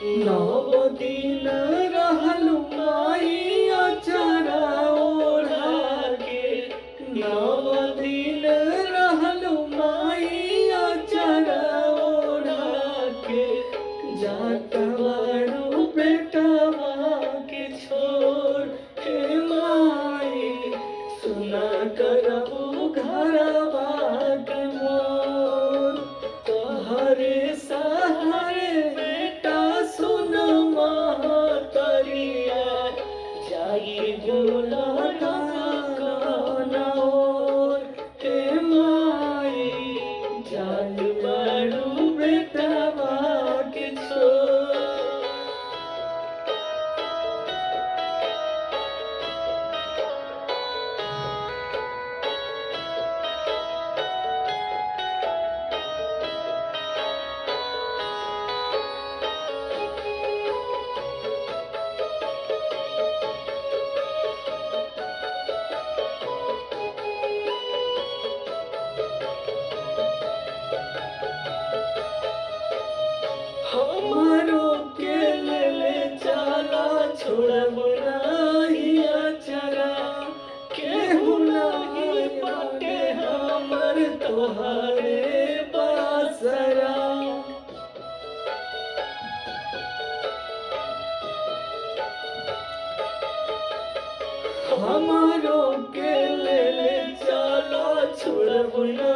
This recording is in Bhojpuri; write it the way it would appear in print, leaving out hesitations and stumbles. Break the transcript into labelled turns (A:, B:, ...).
A: नव दिन रहलु माई अचरा ओढ़ा के, नव दिन रहलु माई अचरा ओढ़ा के, जात बारू बेटवा के छोड़ हे माई, सुना करबू घरवा के मोर, तोहरे सहारे बेटा सुन महतरिया, जाई बोला कौन और हे माई, जात बारू बेटवा के छोड़। हमारो के ले चला छोड़ब नाही अचरा, केहू नाही बाटे हमर तोहरे बासरा। हमारो के ले चला छोड़ब ना